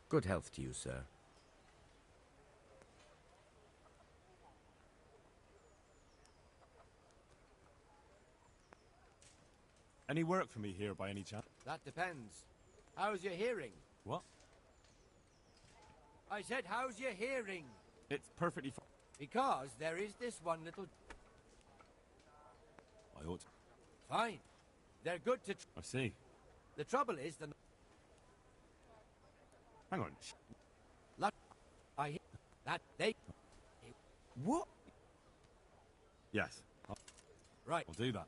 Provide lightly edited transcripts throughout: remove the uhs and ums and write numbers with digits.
Good health to you, sir. Any work for me here by any chance? That depends. How's your hearing? What? I said, how's your hearing? It's perfectly fine. Because there is this one little... I ought to. Fine. They're good to... I see. The trouble is the... Hang on. Luck. I hear that they... What? Yes. Right. I'll do that.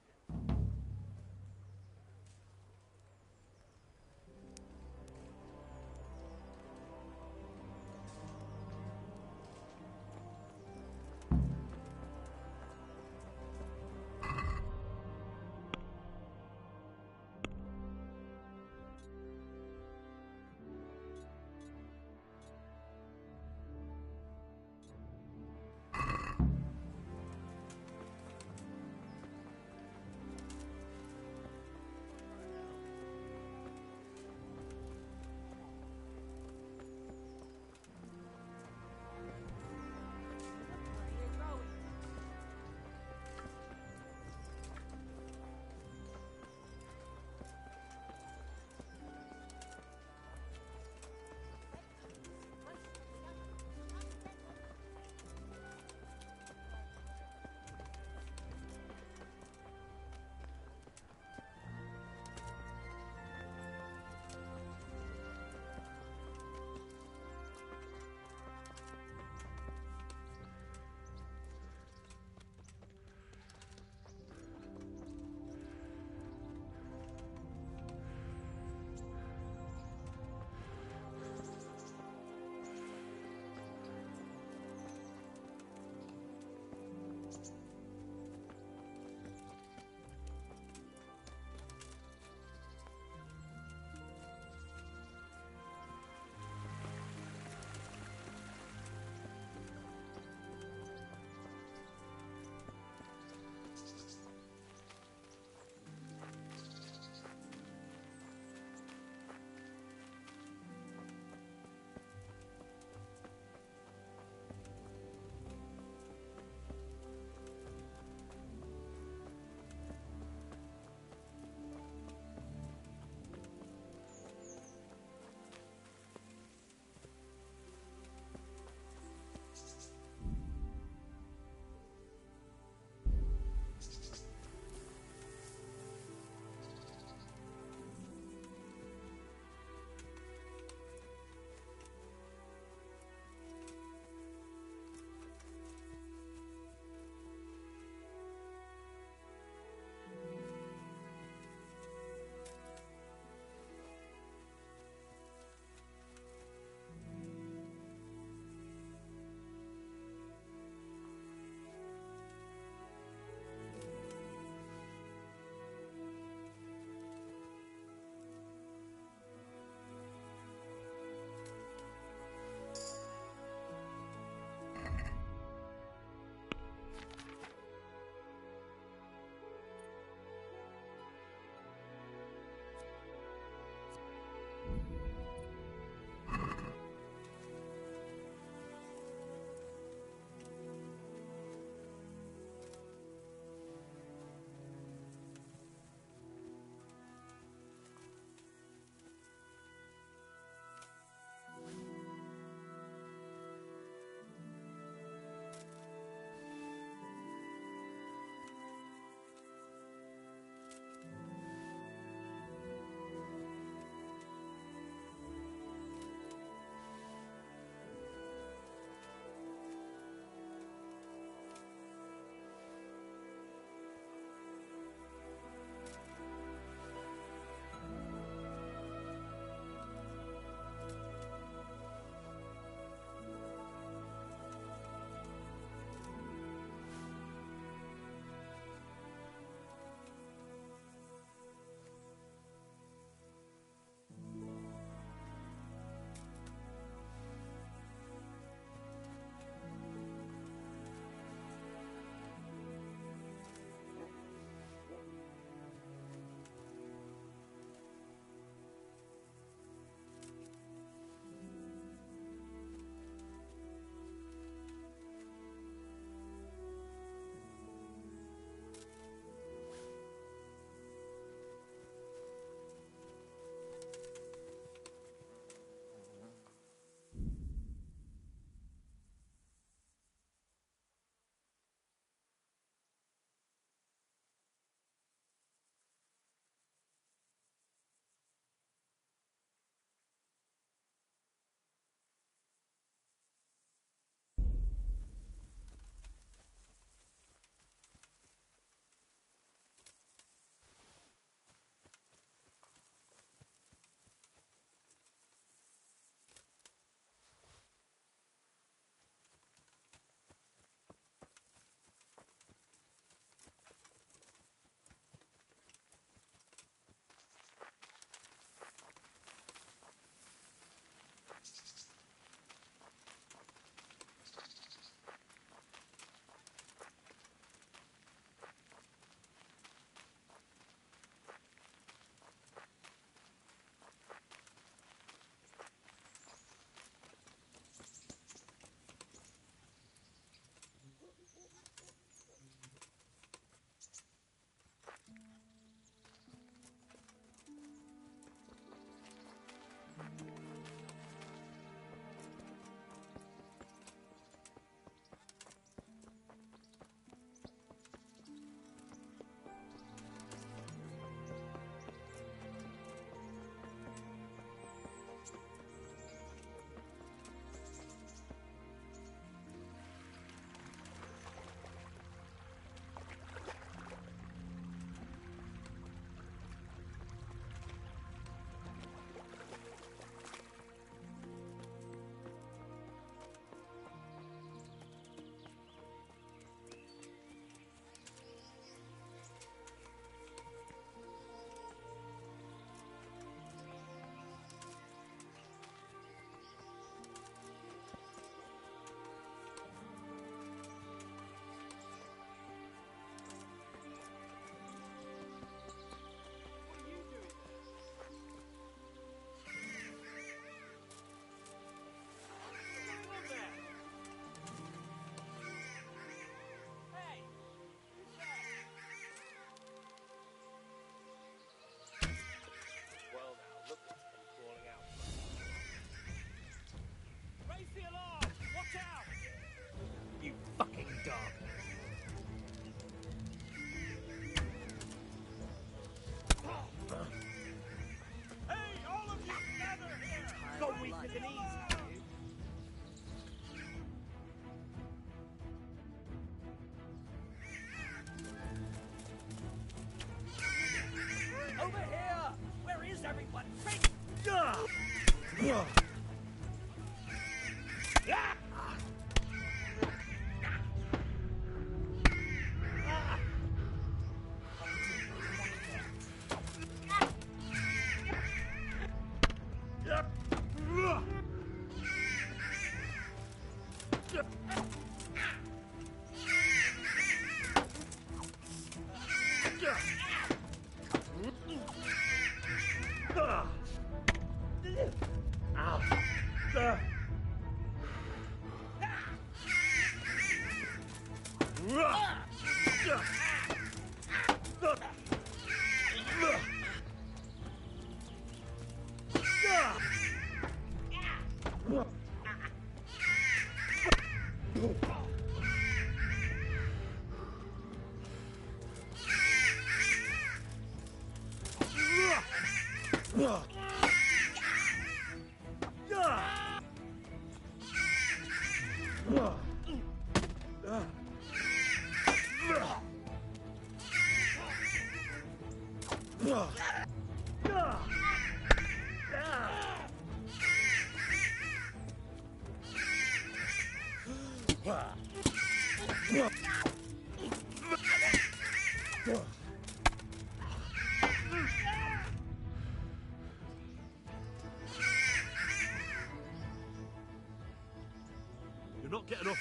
You're not getting off.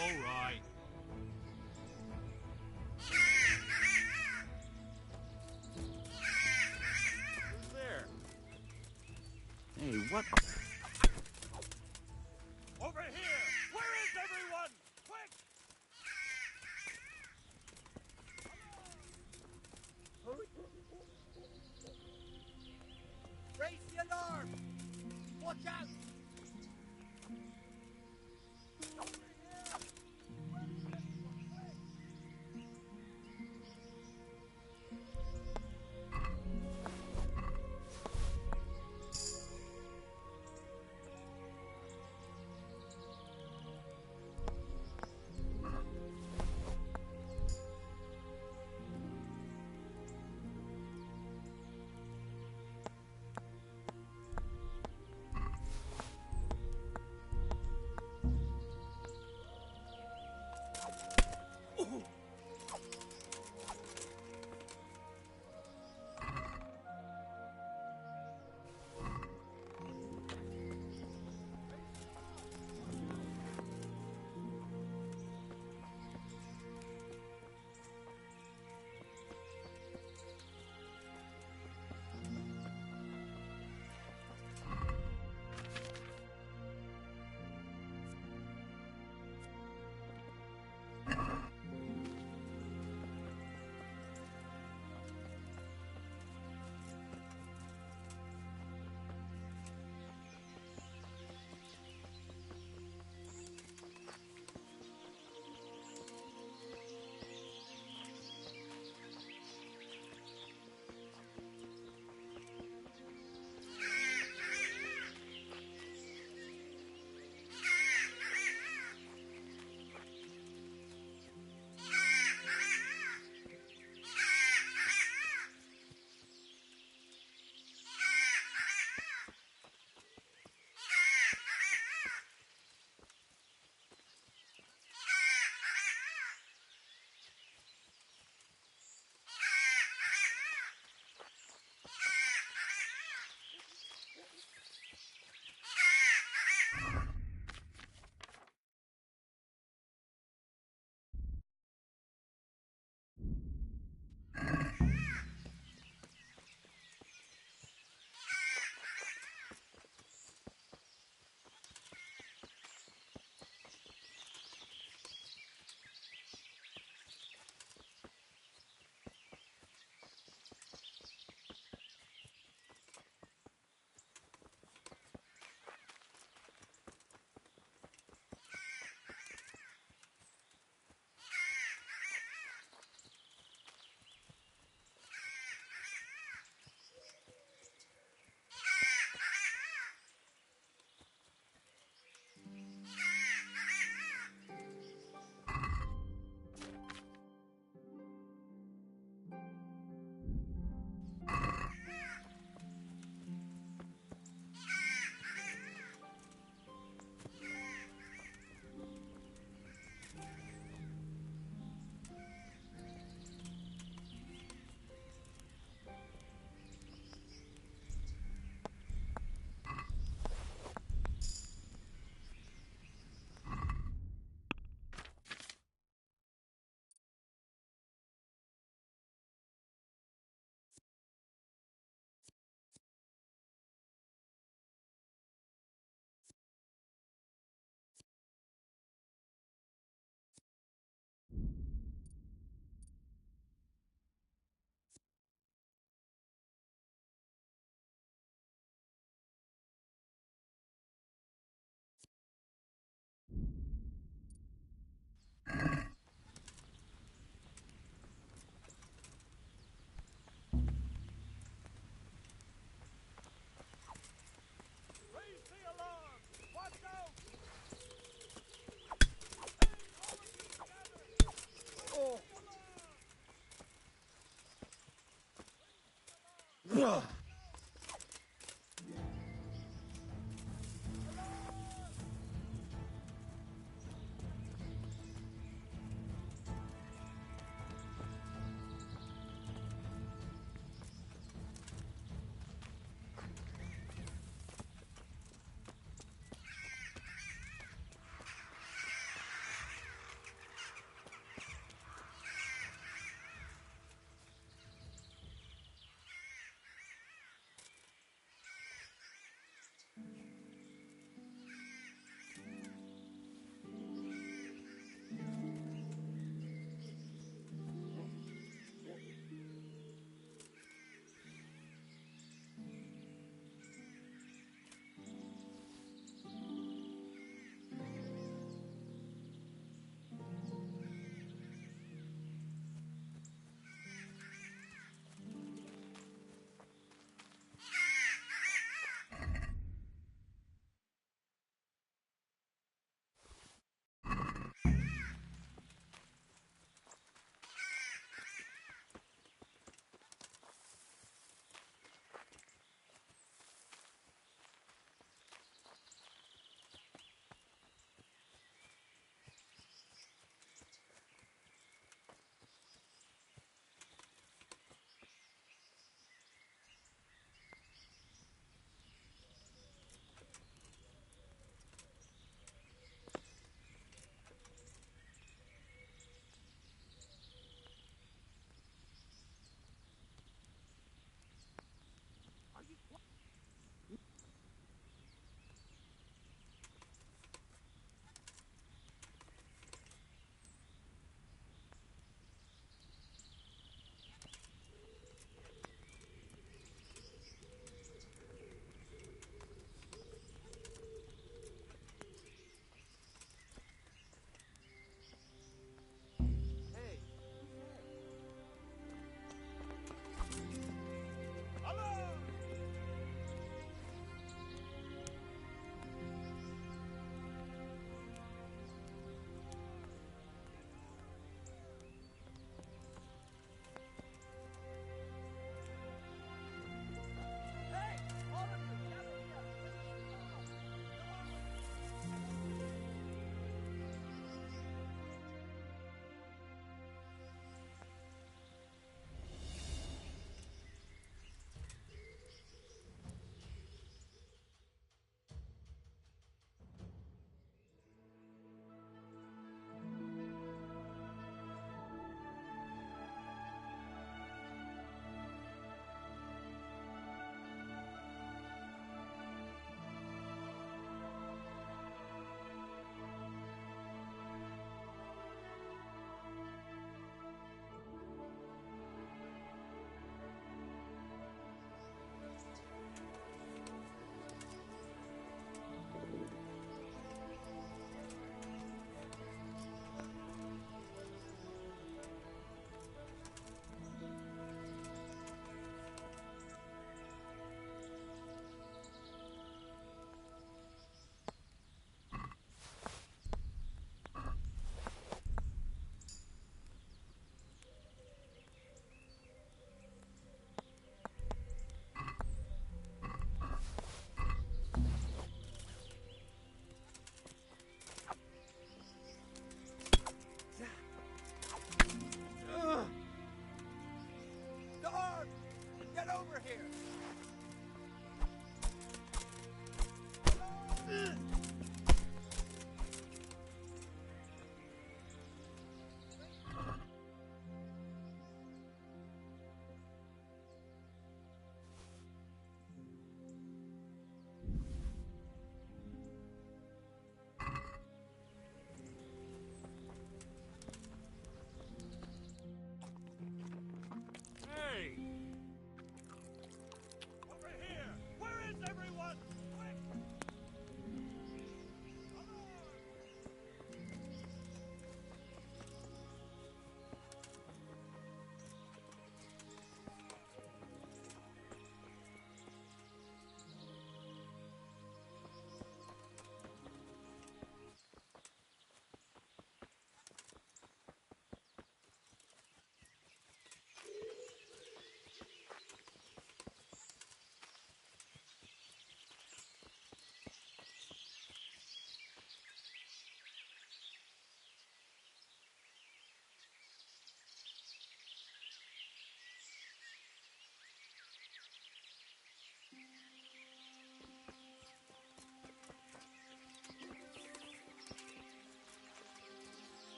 All right. Who's there? Hey, what? Over here! Where is everyone? Quick! Raise the alarm! Watch out!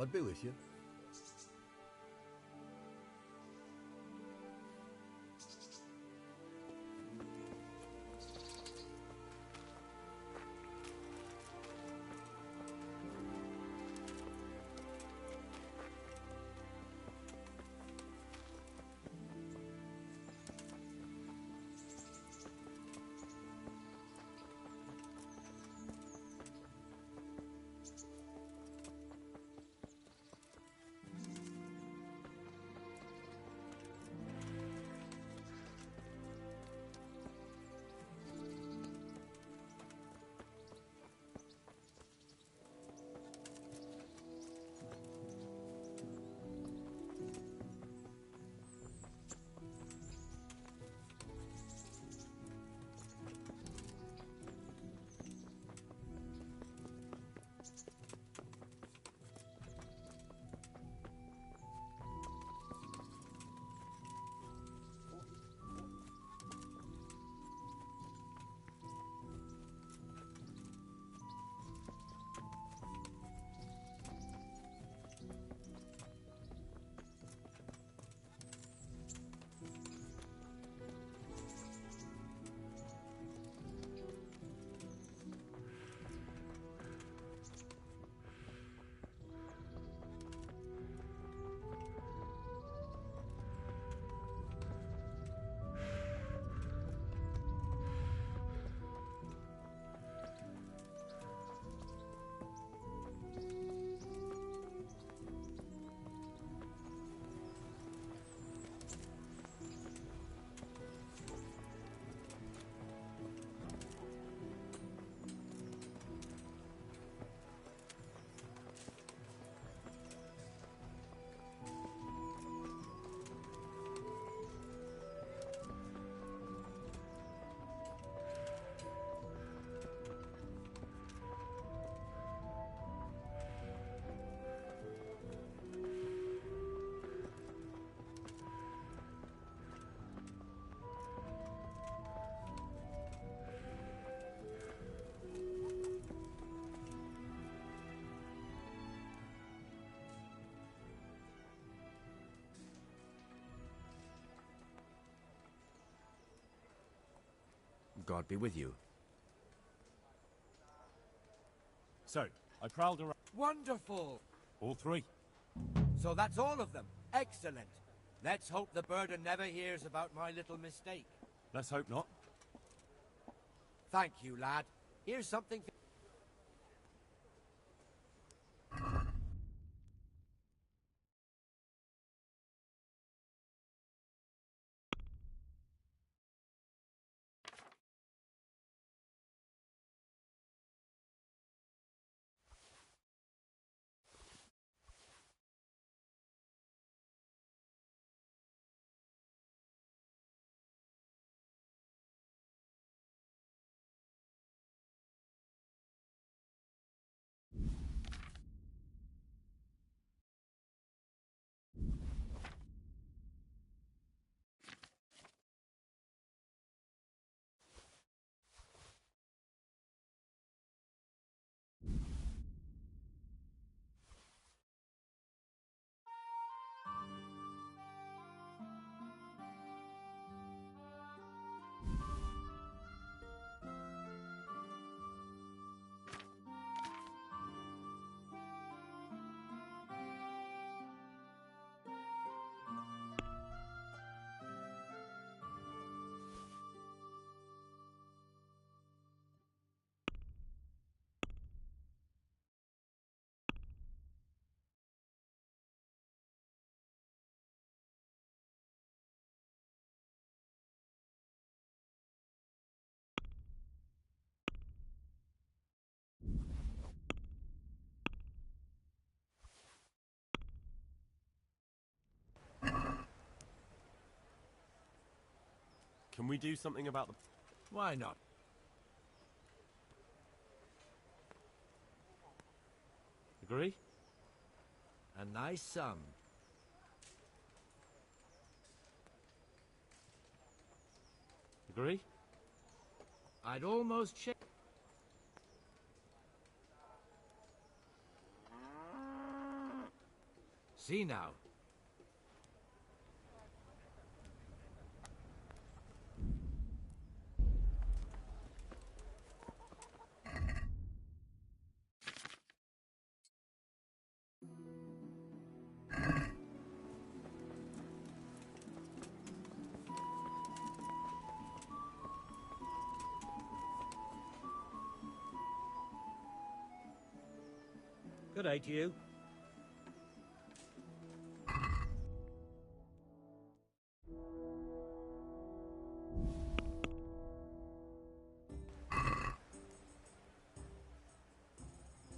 God be with you. God be with you. So, I prowled around. Wonderful! All three. So that's all of them. Excellent. Let's hope the burden never hears about my little mistake. Let's hope not. Thank you, lad. Here's something... Can we do something about the... Why not? Agree? A nice sum. Agree? I'd almost check. See now. Good day to you.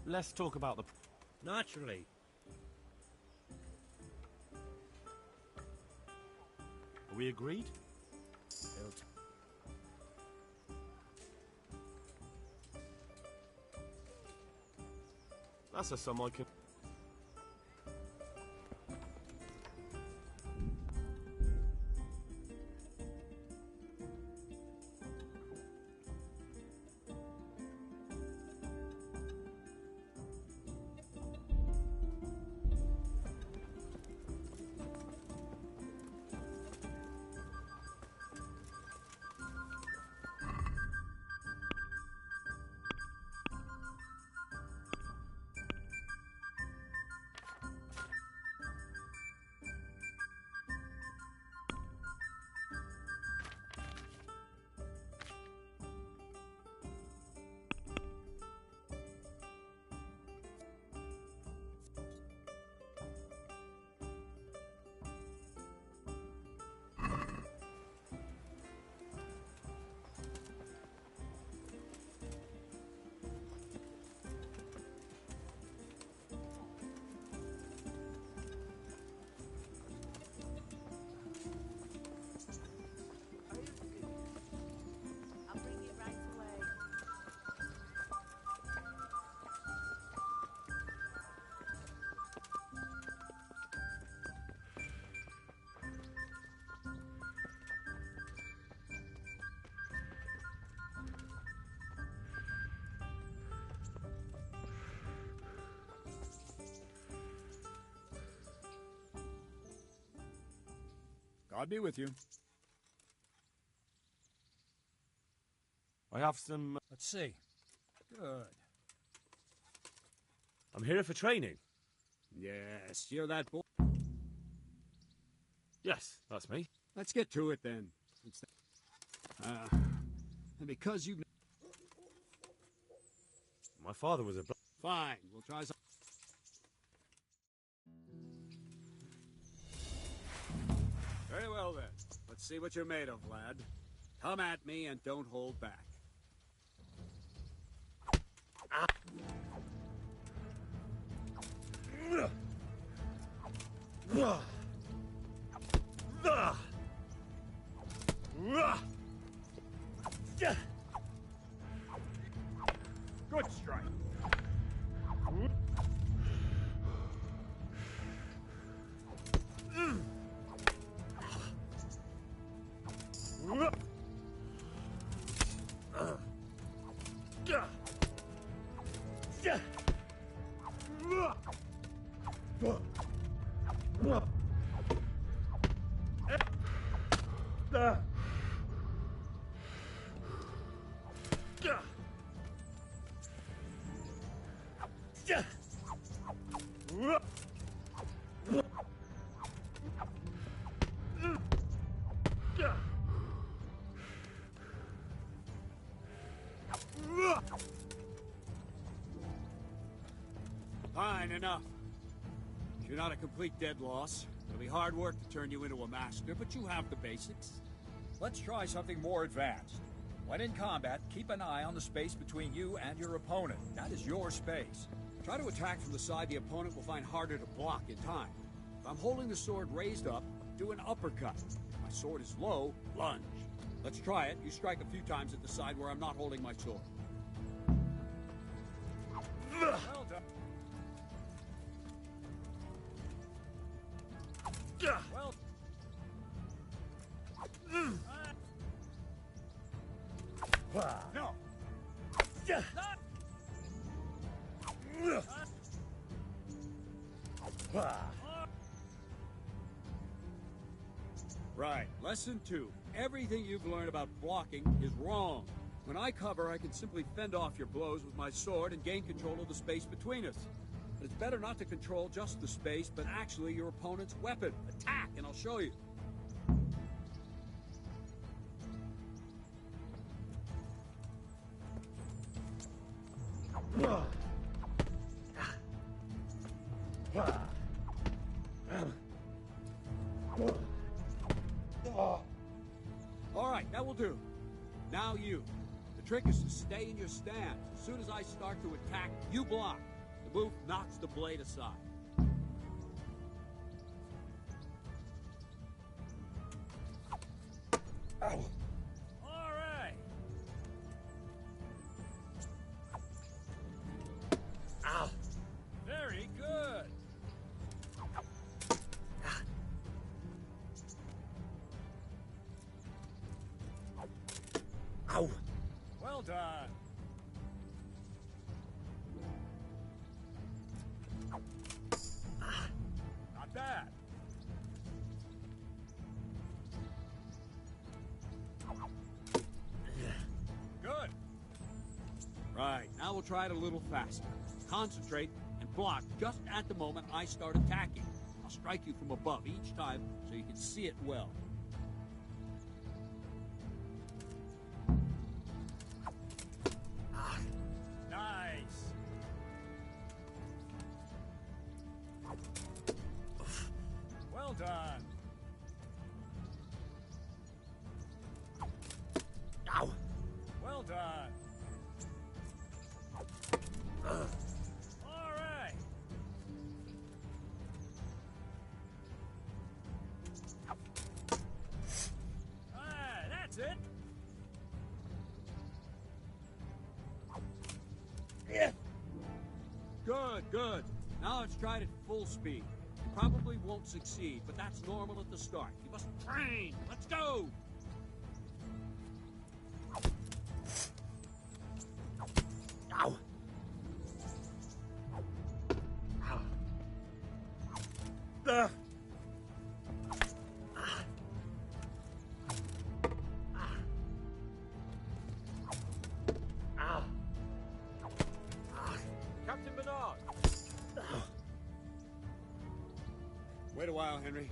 Let's talk about the... Naturally. Are we agreed? That's a sum I can... I'll bring it right away. God be with you. I have some... Let's see. Good. I'm here for training. Yes, you're that boy. Yes, that's me. Let's get to it then. And because you... My father was a... Fine, we'll try some... Very well then. Let's see what you're made of, lad. Come at me and don't hold back. Good strike. Fine enough. You're not a complete dead loss. It'll be hard work to turn you into a master, but you have the basics. Let's try something more advanced. When in combat, keep an eye on the space between you and your opponent. That is your space. Try to attack from the side the opponent will find harder to block in time. If I'm holding the sword raised up, do an uppercut. If my sword is low, lunge. Let's try it. You strike a few times at the side where I'm not holding my sword. Well done. Well. No! Right. Lesson 2. Everything you've learned about blocking is wrong. When I cover, I can simply fend off your blows with my sword and gain control of the space between us. But it's better not to control just the space, but actually your opponent's weapon. Attack, and I'll show you. All right, that will do. Now you. The trick is to stay in your stance. As soon as I start to attack, you block. The move knocks the blade aside. All right. Ow. Very good. Ow. Well done. Not bad. Good. Right, now we'll try it a little faster. Concentrate and block just at the moment I start attacking. I'll strike you from above each time so you can see it well. Nice. Well done. Ow. Well done. All right. That's it. Good, good. Now let's try it at full speed. You probably won't succeed, but that's normal at the start. You must train. Let's go! Ow. Ow. Ow. Captain Bernard. Wait a while, Henry.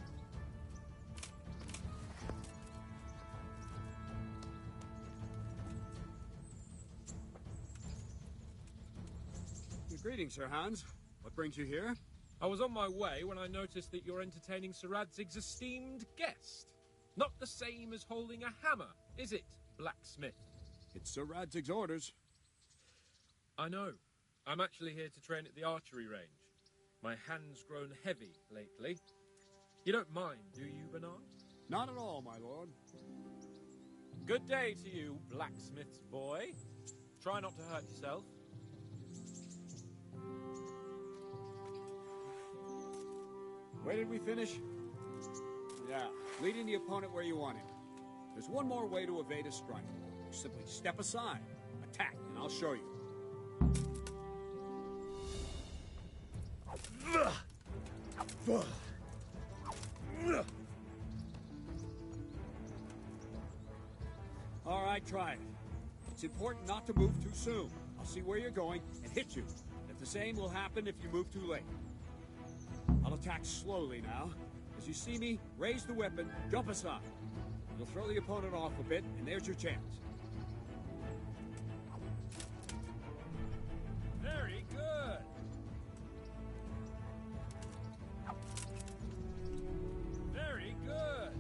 Greetings, Sir Hans. What brings you here? I was on my way when I noticed that you're entertaining Sir Radzig's esteemed guest. Not the same as holding a hammer, is it, blacksmith? It's Sir Radzig's orders. I know. I'm actually here to train at the archery range. My hand's grown heavy lately. You don't mind, do you, Bernard? Not at all, my lord. Good day to you, blacksmith's boy. Try not to hurt yourself. Where did we finish? Yeah, leading the opponent where you want him. There's one more way to evade a strike. You simply step aside, attack, and I'll show you. All right, try it. It's important not to move too soon. I'll see where you're going and hit you. If the same will happen if you move too late. I'll attack slowly now. As you see me, raise the weapon, jump aside. You'll throw the opponent off a bit, and there's your chance. Very good. Very good.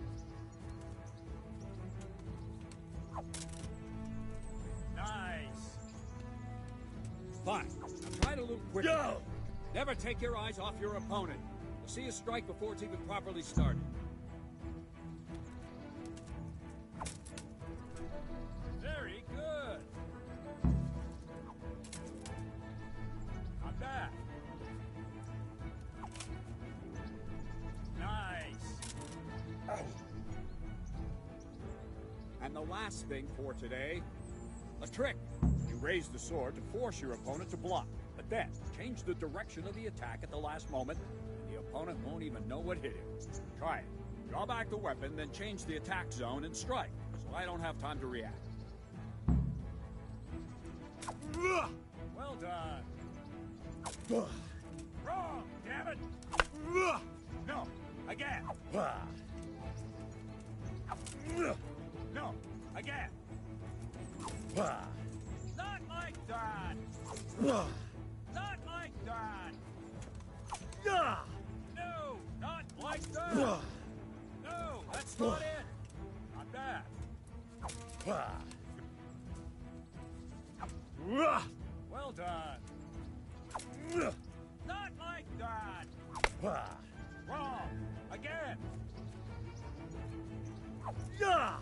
Nice. Fine. Now try it a little quicker. Go! Never take your eyes off your opponent. You'll see a strike before it's even properly started. Very good. Not bad. Nice. And the last thing for today, a trick. You raise the sword to force your opponent to block, but then change the direction of the attack at the last moment, and the opponent won't even know what hit him. Try it. Draw back the weapon, then change the attack zone and strike, so I don't have time to react. Well done. Wrong, damn it! No, again. No, again. Not like that. Not like that. No, not like that. No, that's not it. Not bad. Well done. Not like that. Wrong. Again. No.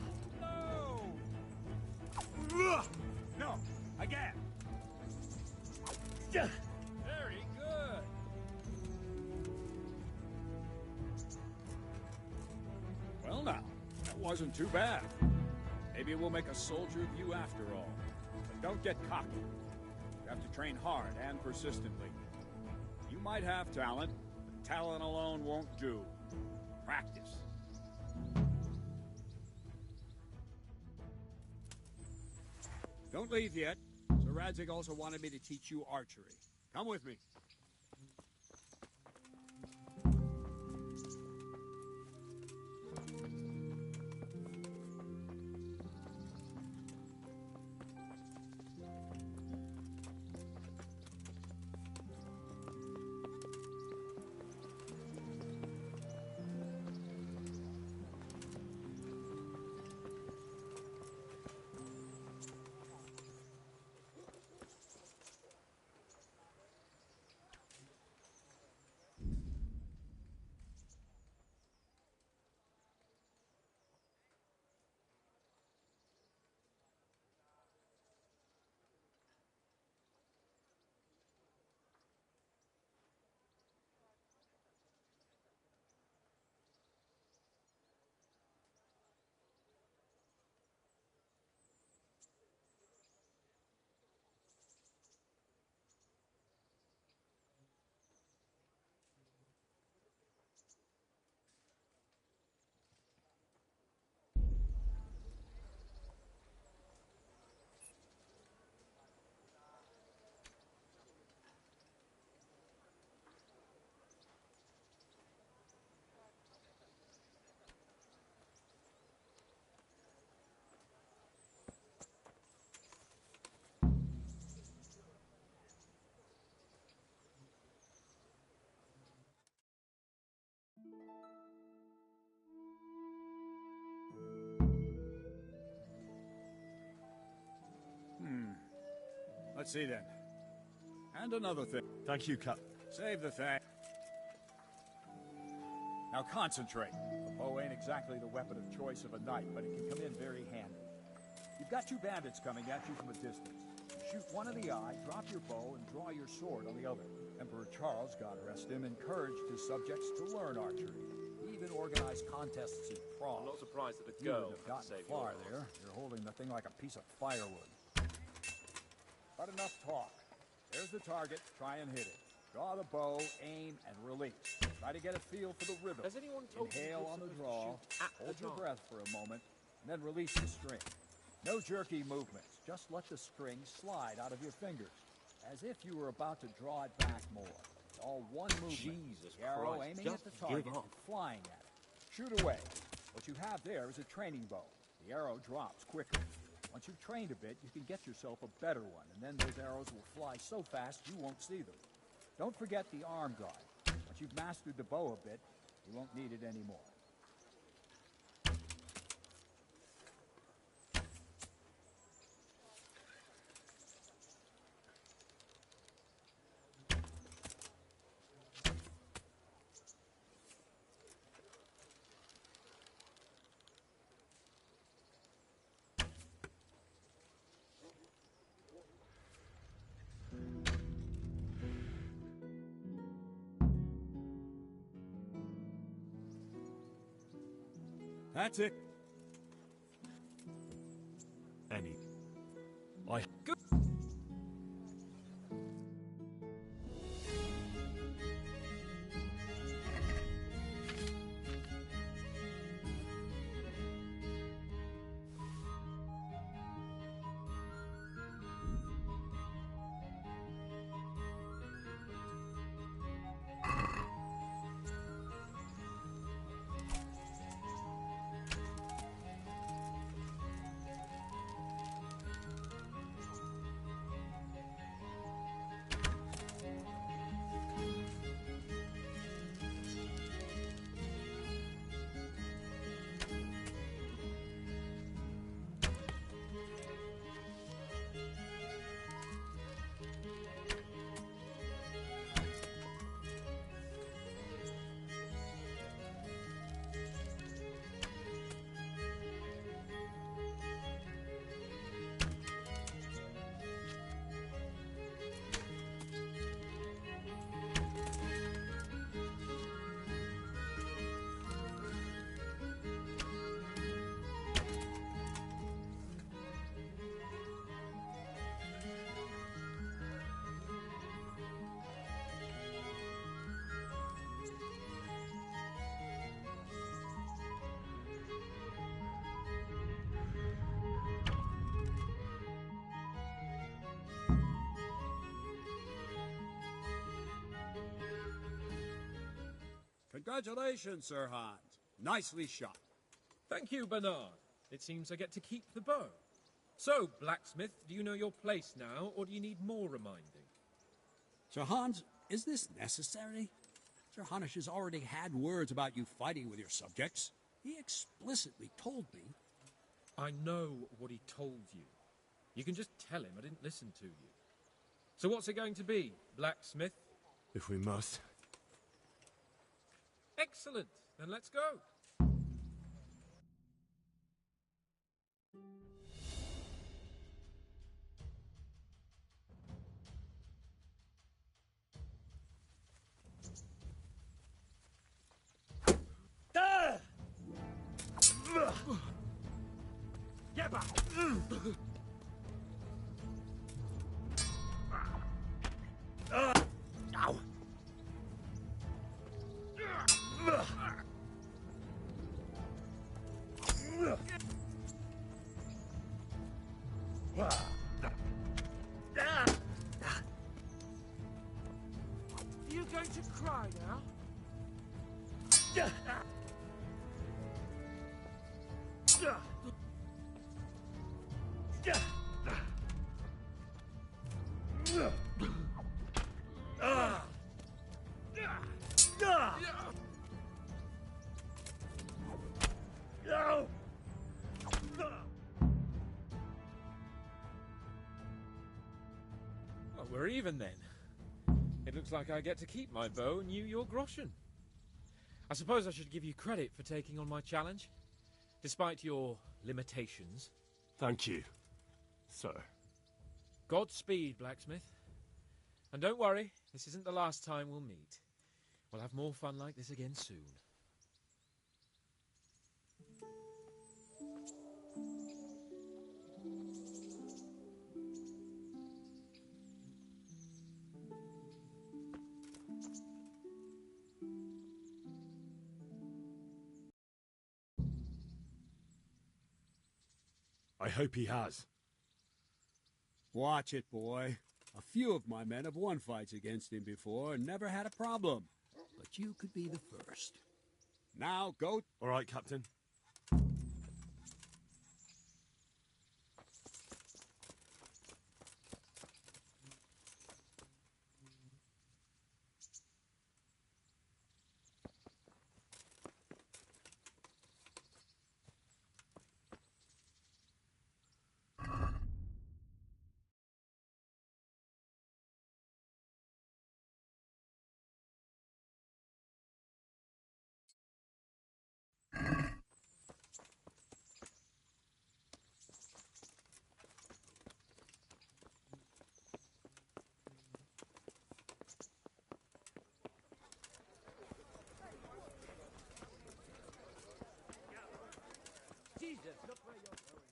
No. Again. Very good. Well now, that wasn't too bad. Maybe we'll make a soldier of you after all. But don't get cocky. You have to train hard and persistently. You might have talent, but talent alone won't do. Practice. Don't leave yet. Sir Radzig also wanted me to teach you archery. Come with me. Let's see then. And another thing. Thank you, Cap. Save the thing. Now concentrate. The bow ain't exactly the weapon of choice of a knight, but it can come in very handy. You've got two bandits coming at you from a distance. Shoot one in the eye, drop your bow, and draw your sword on the other. Emperor Charles, God rest him, encouraged his subjects to learn archery. He even organized contests in Prague. I'm not surprised that the You girl would have gotten saved far your there. You're holding the thing like a piece of firewood. But enough talk. There's the target. Try and hit it. Draw the bow, aim, and release. Try to get a feel for the rhythm. Has anyone told you Inhale you're on the supposed to draw, shoot at the hold your target? breath for a moment, and then release the string. No jerky movements. Just let the string slide out of your fingers, as if you were about to draw it back more. It's all one movement. Jesus the arrow Christ, aiming just at the target give up. and flying at it. Shoot away. What you have there is a training bow. The arrow drops quicker. Once you've trained a bit, you can get yourself a better one, and then those arrows will fly so fast you won't see them. Don't forget the arm guard. Once you've mastered the bow a bit, you won't need it anymore. That's it. Any. I. Good. Congratulations, Sir Hans. Nicely shot. Thank you, Bernard. It seems I get to keep the bow. So, blacksmith, do you know your place now, or do you need more reminding? Sir Hans, is this necessary? Sir Hanush has already had words about you fighting with your subjects. He explicitly told me. I know what he told you. You can just tell him I didn't listen to you. So what's it going to be, blacksmith? If we must. Excellent. Then let's go. Get back! Ow! Are you going to cry now? Well, we're even then. It looks like I get to keep my bow and you your groschen. I suppose I should give you credit for taking on my challenge, despite your limitations. Thank you, sir. Godspeed, blacksmith. And don't worry, this isn't the last time we'll meet. We'll have more fun like this again soon. I hope he has. Watch it, boy. A few of my men have won fights against him before and never had a problem. But you could be the first. Now, go. All right, Captain. Jesus, look where you're going.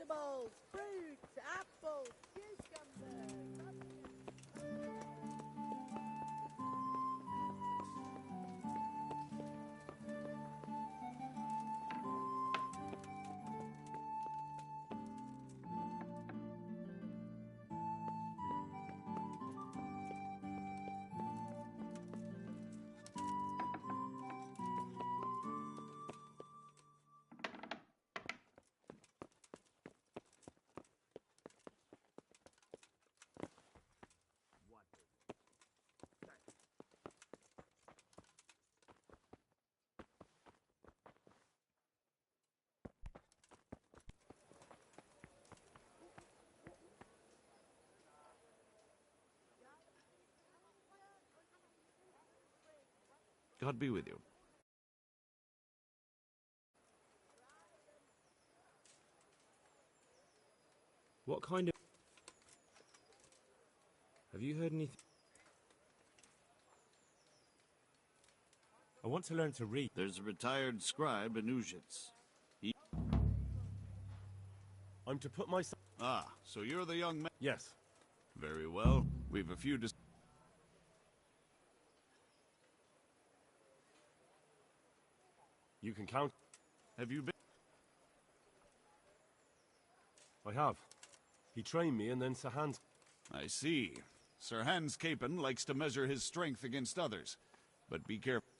vegetables, fruits, apples, cucumbers. God be with you. What kind of... Have you heard anything? I want to learn to read. There's a retired scribe in Ujits. I'm to put myself... Ah, so you're the young man. Yes. Very well. We've a few You can count. Have you been? I have. He trained me and then Sir Hans... I see. Sir Hans Capon likes to measure his strength against others. But be careful.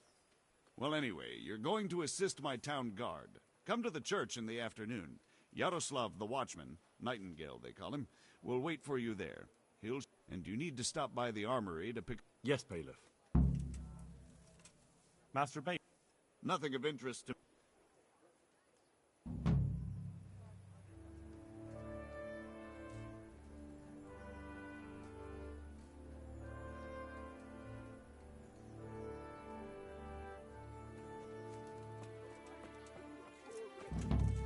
Well, anyway, you're going to assist my town guard. Come to the church in the afternoon. Yaroslav the watchman, Nightingale they call him, will wait for you there. And you need to stop by the armory to pick... Yes, bailiff. Master Bailiff. Nothing of interest to...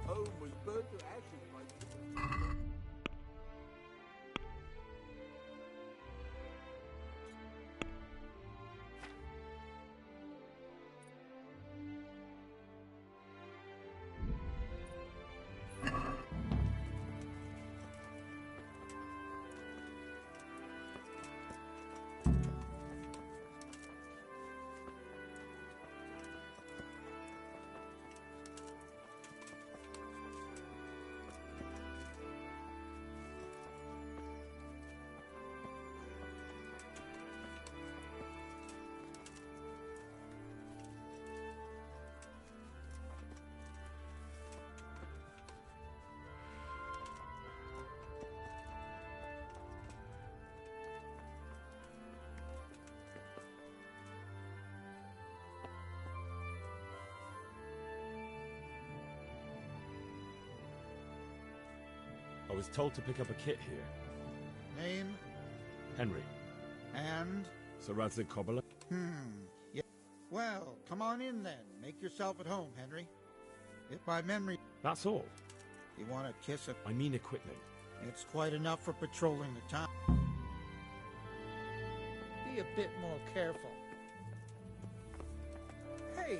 Home was burnt to ashes, my... I was told to pick up a kit here. Name Henry. and... Sir Razig Cobbler. Yeah. Well, come on in then. Make yourself at home, Henry. If by memory That's all. you want to kiss it, I mean equipment. it's quite enough for patrolling the town. Be a bit more careful. Hey!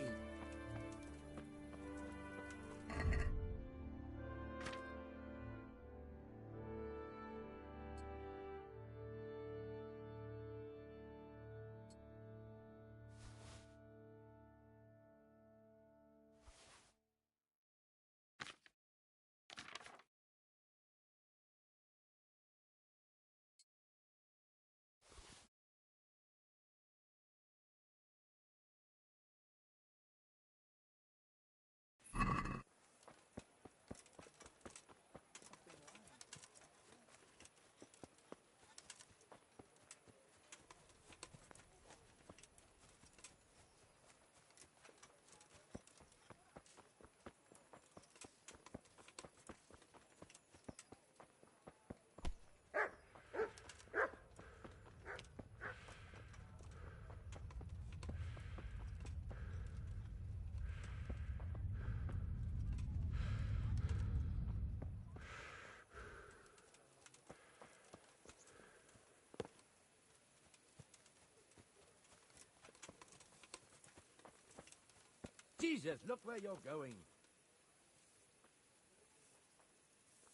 Jesus, look where you're going.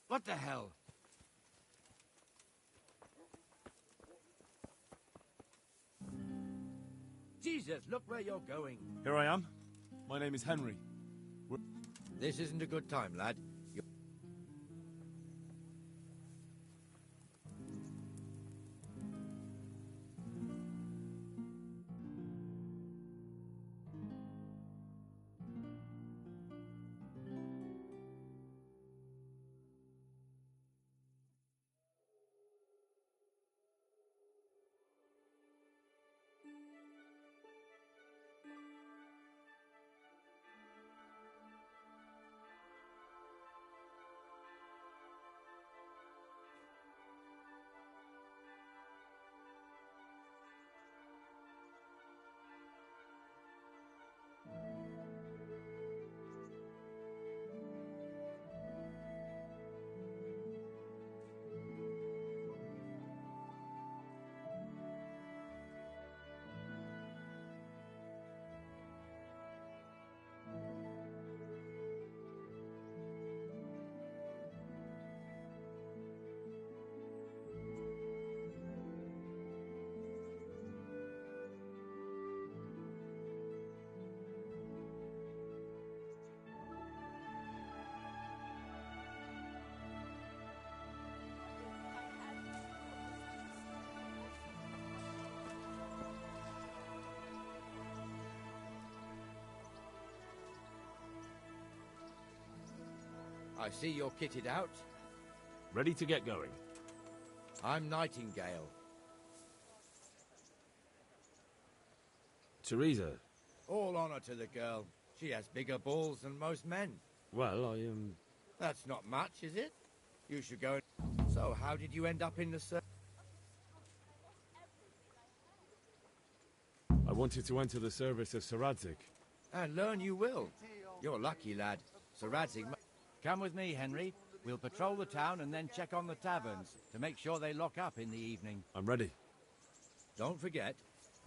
What the hell? Jesus, look where you're going. Here I am. My name is Henry. This isn't a good time, lad. I see you're kitted out. Ready to get going. I'm Nightingale. Teresa. All honor to the girl. She has bigger balls than most men. Well, I am... That's not much, is it? You should go... So, how did you end up in the... I wanted to enter the service of Sir Radzik. And learn you will. You're lucky, lad. Sir Radzik... Come with me, Henry. We'll patrol the town and then check on the taverns to make sure they lock up in the evening. I'm ready. Don't forget,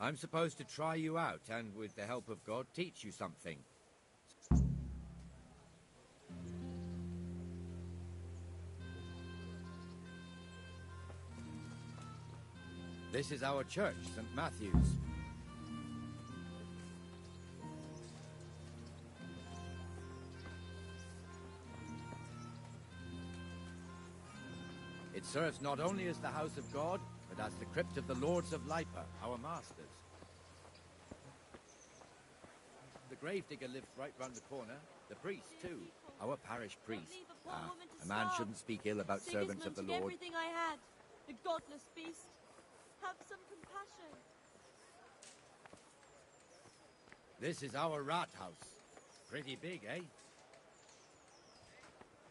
I'm supposed to try you out and, with the help of God, teach you something. This is our church, St. Matthew's. It serves not only as the house of God, but as the crypt of the Lords of Lipa, our masters. The gravedigger lives right round the corner. The priest, too. Our parish priest. A man shouldn't speak ill about servants of the Lord. Everything I had. The godless beast. Have some compassion. This is our rat house. Pretty big, eh?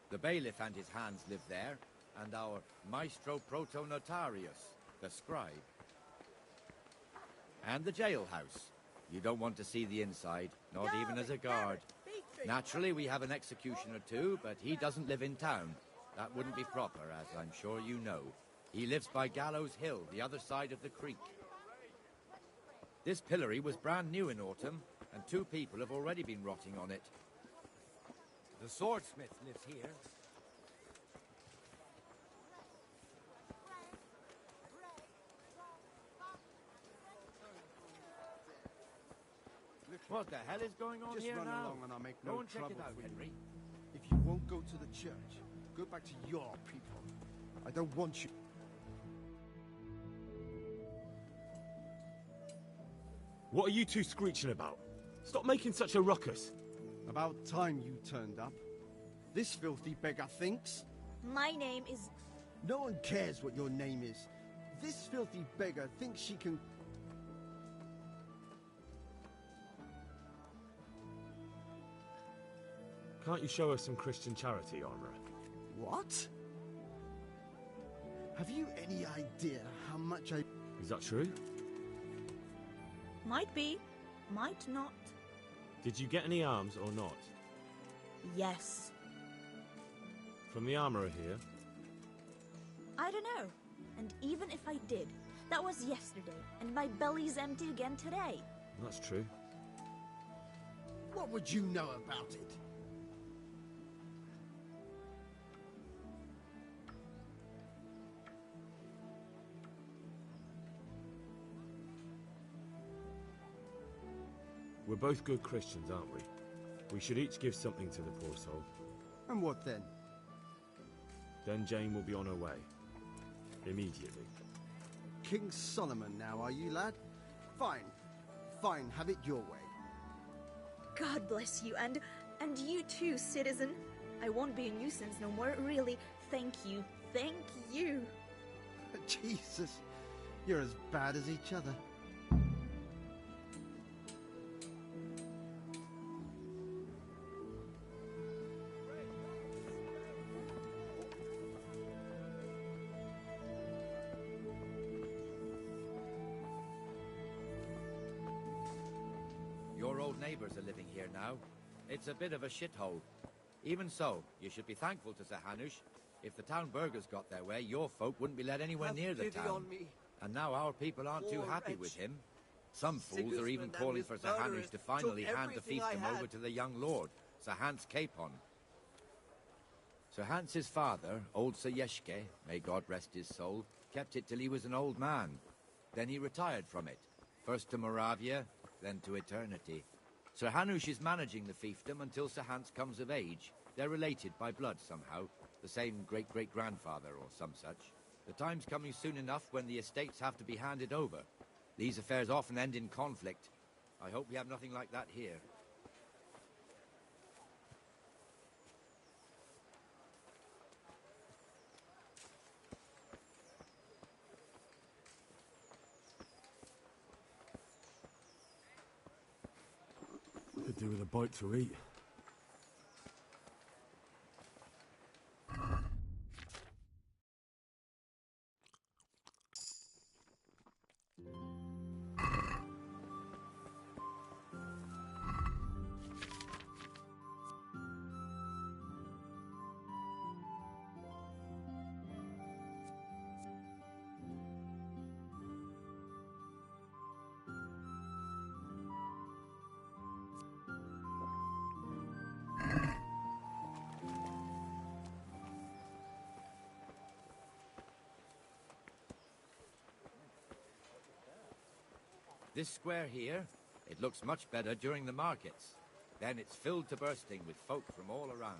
The bailiff and his hands live there, and our maestro protonotarius, the scribe. And the jailhouse. You don't want to see the inside, not even as a guard. Naturally, we have an executioner too, but he doesn't live in town. That wouldn't be proper, as I'm sure you know. He lives by Gallows Hill, the other side of the creek. This pillory was brand new in autumn, and 2 people have already been rotting on it. The swordsmith lives here. What the hell is going on Just here run now? along and I'll make Go no and check trouble it out, for you. Henry. If you won't go to the church, go back to your people. I don't want you. What are you two screeching about? Stop making such a ruckus. About time you turned up. This filthy beggar thinks. My name is... No one cares what your name is. This filthy beggar thinks she can... Can't you show us some Christian charity, Armourer? What? Have you any idea how much I... Is that true? Might be. Might not. Did you get any arms or not? Yes. From the Armourer here? I don't know. And even if I did, that was yesterday, and my belly's empty again today. That's true. What would you know about it? both good Christians, aren't we? We should each give something to the poor soul. And what then? Then Jane will be on her way. Immediately. King Solomon now, are you, lad? Fine. Fine, have it your way. God bless you, and you too, citizen. I won't be a nuisance no more, really. Thank you. Thank you. Jesus, you're as bad as each other. Your old neighbours are living here now. It's a bit of a shithole. Even so, you should be thankful to Sir Hanush. If the town burghers got their way, your folk wouldn't be let anywhere near the town. On me. And now our people aren't too happy with him. Some fools are even Sigismund calling and for his Sir Hanush murderers to finally took hand the everything I fiefdom had. over to the young lord, Sir Hans Capon. Sir Hans's father, old Sir Yeshke, may God rest his soul, kept it till he was an old man. Then he retired from it, first to Moravia, then to eternity. Sir Hanush is managing the fiefdom until Sir Hans comes of age. They're related by blood somehow, the same great-great-grandfather or some such. The time's coming soon enough when the estates have to be handed over. These affairs often end in conflict. I hope we have nothing like that here. Could do with a bite to eat. This square here, it looks much better during the markets. Then it's filled to bursting with folk from all around.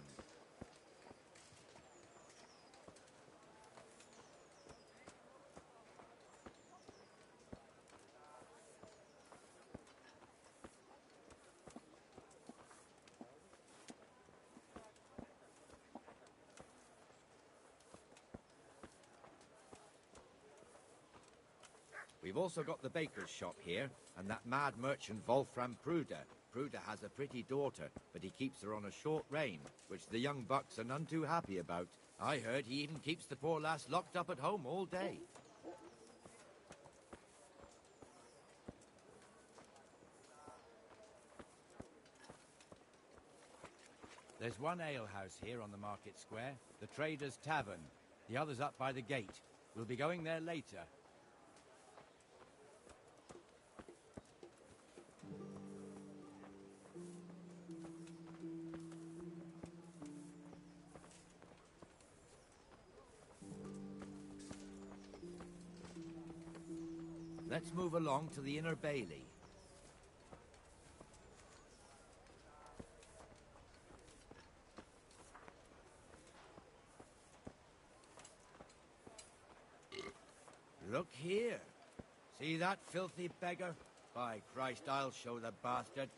We've also got the baker's shop here, and that mad merchant Wolfram Pruder. Pruder has a pretty daughter, but he keeps her on a short rein, which the young bucks are none too happy about. I heard he even keeps the poor lass locked up at home all day. There's one alehouse here on the market square, the Trader's Tavern. The other's up by the gate. We'll be going there later. Let's move along to the Inner Bailey. Look here. See that filthy beggar? By Christ, I'll show the bastard.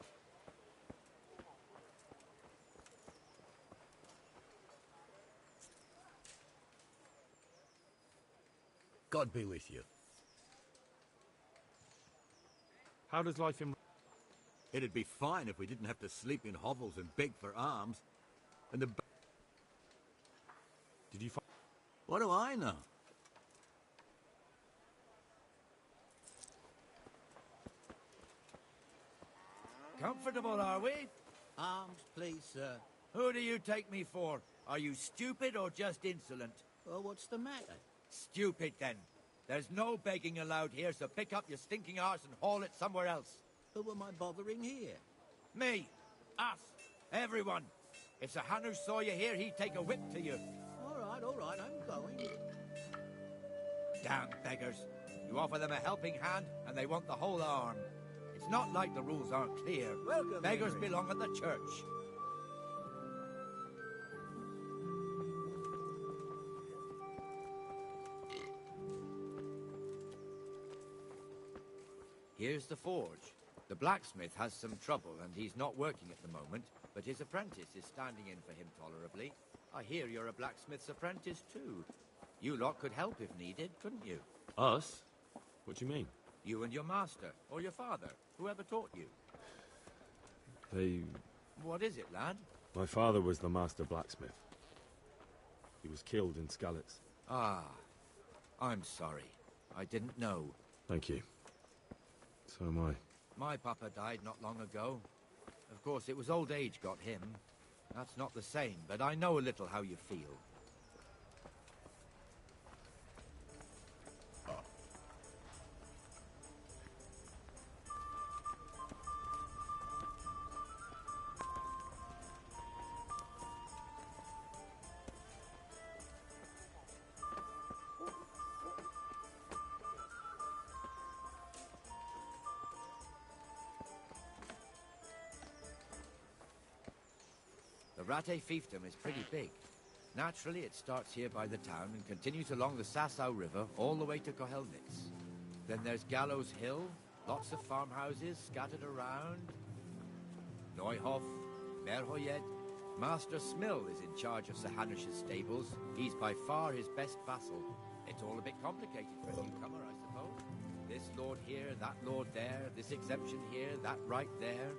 God be with you. How does life in... It'd be fine if we didn't have to sleep in hovels and beg for alms. And the... Did you find... What do I know? Comfortable, are we? Alms, please, sir. Who do you take me for? Are you stupid or just insolent? Well, what's the matter? Stupid, then. There's no begging allowed here, so pick up your stinking arse and haul it somewhere else. Who am I bothering here? Me. Us. Everyone. If Sir Hanush saw you here, he'd take a whip to you. All right, I'm going. Damn beggars. You offer them a helping hand, and they want the whole arm. It's not like the rules aren't clear. Welcome, Beggars Henry. belong at the church. Here's the forge. The blacksmith has some trouble and he's not working at the moment, but his apprentice is standing in for him tolerably. I hear you're a blacksmith's apprentice too. You lot could help if needed, couldn't you? Us? What do you mean? You and your master, or your father, whoever taught you. They... What is it, lad? My father was the master blacksmith. He was killed in Skalitz. Ah, I'm sorry. I didn't know. Thank you. So am I. My papa died not long ago. Of course, it was old age got him. That's not the same, but I know a little how you feel. The Rate fiefdom is pretty big. Naturally, it starts here by the town and continues along the Sasau River all the way to Kohelnitz. Then there's Gallows Hill, lots of farmhouses scattered around. Neuhof, Merhoyed. Master Smill is in charge of Sir Hanush's stables. He's by far his best vassal. It's all a bit complicated for a newcomer, I suppose. This lord here, that lord there, this exemption here, that right there.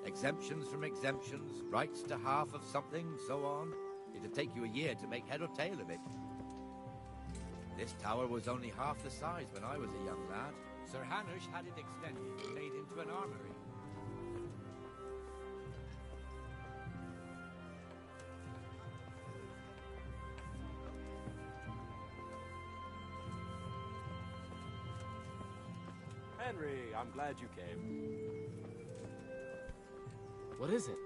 Exemptions from exemptions, rights to half of something, so on. It'd take you a year to make head or tail of it. This tower was only half the size when I was a young lad. Sir Hanush had it extended and made into an armory. Henry, I'm glad you came. What is it?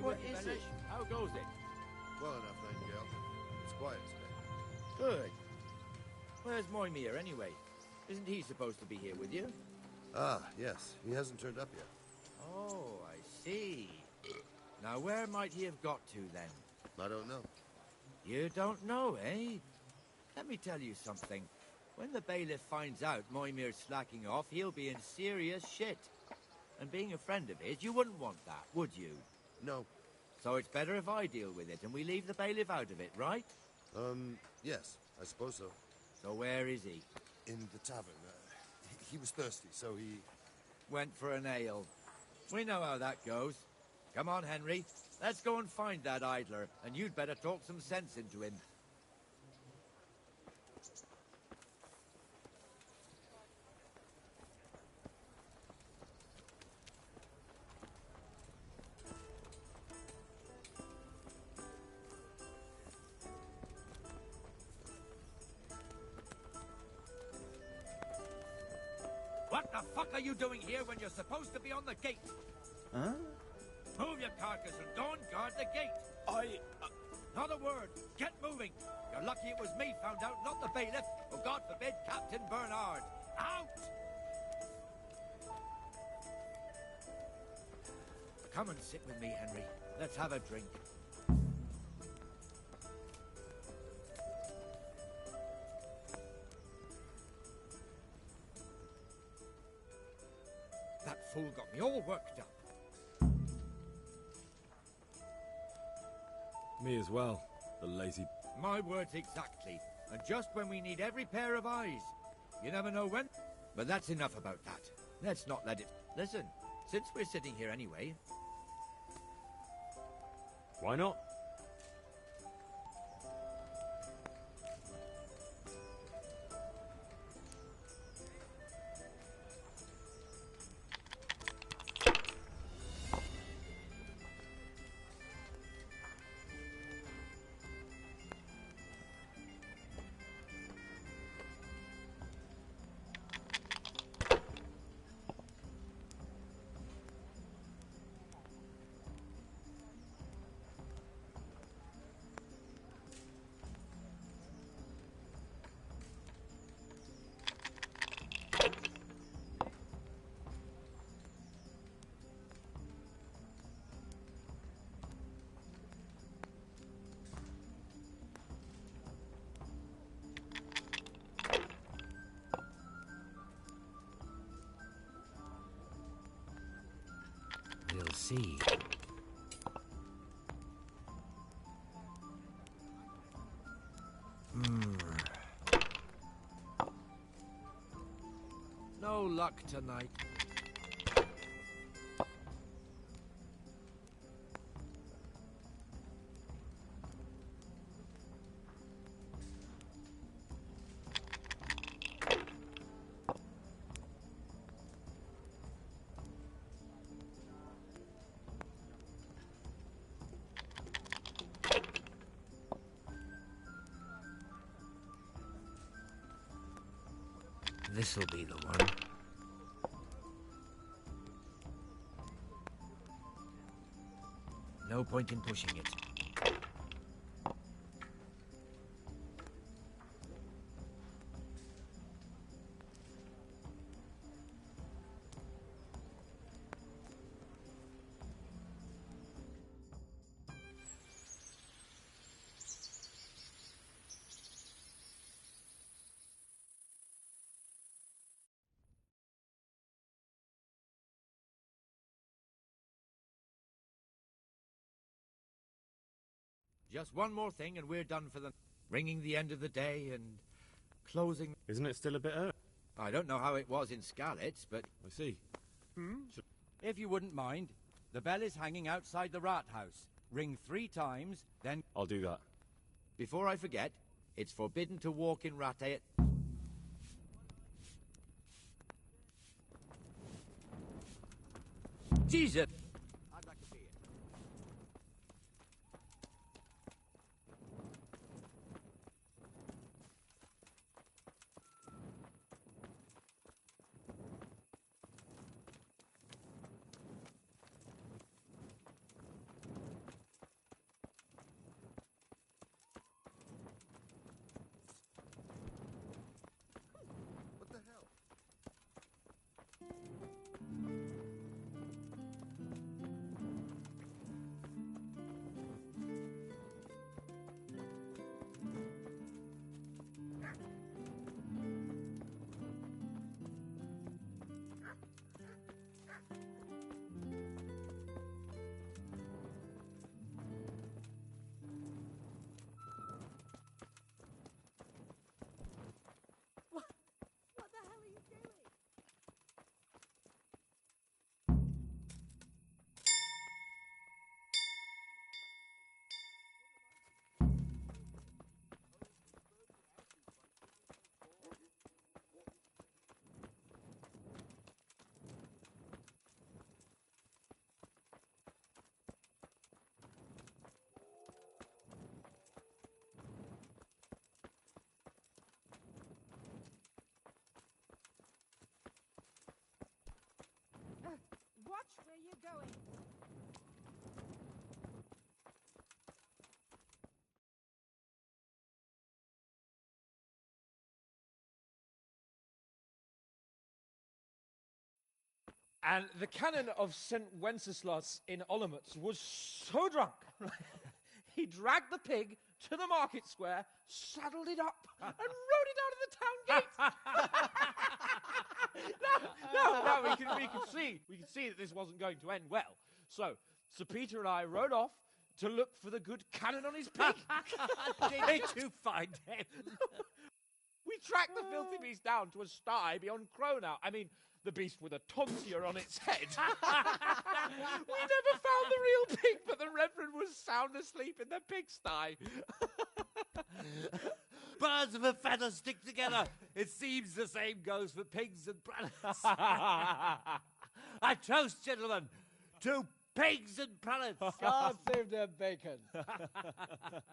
What is it? How goes it? Well enough, Nightingale. It's quiet today. Good. Where's Moimir anyway? Isn't he supposed to be here with you? Ah, yes. He hasn't turned up yet. Oh, I see. Now where might he have got to then? I don't know. You don't know, eh? Let me tell you something. When the bailiff finds out Moimir's slacking off, he'll be in serious shit. And being a friend of his, you wouldn't want that, would you? No. So it's better if I deal with it and we leave the bailiff out of it, right? Yes, I suppose so. So where is he? In the tavern. He was thirsty, so he... Went for an ale. We know how that goes. Come on, Henry. Let's go and find that idler, and you'd better talk some sense into him. What the fuck are you doing here when you're supposed to be on the gate? Huh? Move your carcass and don't guard the gate. Not a word. Get moving. You're lucky it was me found out, not the bailiff, or God forbid, Captain Bernard. Out! Come and sit with me, Henry. Let's have a drink. That fool got me all worked up. Me as well, the lazy... My words exactly. And just when we need every pair of eyes. You never know when. But that's enough about that. Let's not let it... Listen, since we're sitting here anyway... Why not? We'll see. No luck tonight. This'll be the one. No point in pushing it. Just one more thing and we're done for the... Ringing the end of the day and closing... Isn't it still a bit early? I don't know how it was in Scarlet's, but... I see. If you wouldn't mind, the bell is hanging outside the rat house. Ring 3 times, then... I'll do that. Before I forget, it's forbidden to walk in Rattay at... Jesus! I'd like to be it. What the hell? What the hell are you doing? Watch where you're going. And the canon of St. Wenceslas in Olomouc was so drunk, he dragged the pig to the market square, saddled it up, and rode it out of the town gate. No, we can see that this wasn't going to end well. So, Sir Peter and I rode off to look for the good canon on his pig. Did you find him? We tracked the filthy beast down to a sty beyond Cronow. I mean, the beast with a tonsure on its head. We never found the real pig, but the Reverend was sound asleep in the pigsty. Birds of a feather stick together. It seems the same goes for pigs and prelates. I toast, gentlemen, to pigs and prelates. God save their bacon.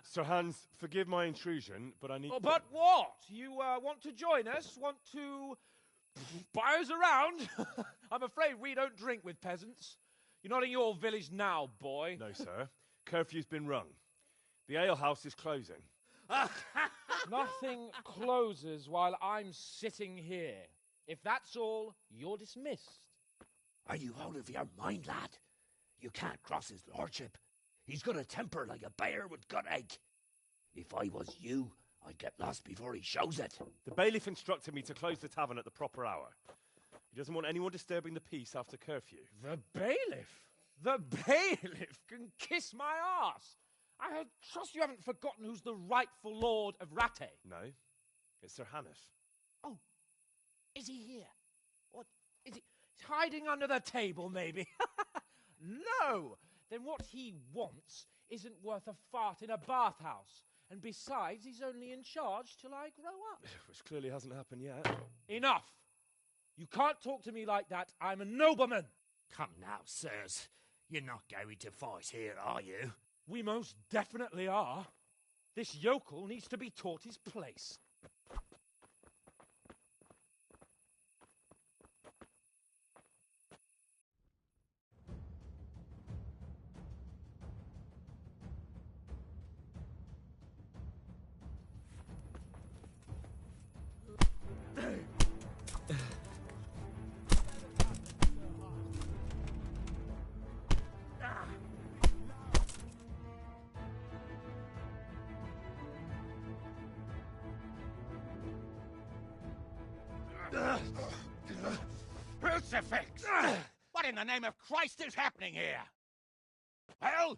Sir Hans, forgive my intrusion, but I need... Oh, but what? You want to join us? Want to buy us around? I'm afraid we don't drink with peasants. You're not in your village now, boy. No, sir. Curfew's been rung. The alehouse is closing. Nothing closes while I'm sitting here. If that's all, you're dismissed. Are you out of your mind, lad? You can't cross his lordship. He's got a temper like a bear with gut ache. If I was you, I'd get lost before he shows it. The bailiff instructed me to close the tavern at the proper hour. He doesn't want anyone disturbing the peace after curfew. The bailiff? The bailiff can kiss my arse. I trust you haven't forgotten who's the rightful lord of Rattay. No, it's Sir Hannes. Oh, is he here? What is he? He's hiding under the table, maybe. No! Then what he wants isn't worth a fart in a bathhouse. And besides, he's only in charge till I grow up. Which clearly hasn't happened yet. Enough! You can't talk to me like that. I'm a nobleman. Come now, sirs. You're not going to fight here, are you? We most definitely are. This yokel needs to be taught his place. Crucifix! What in the name of Christ is happening here? Well,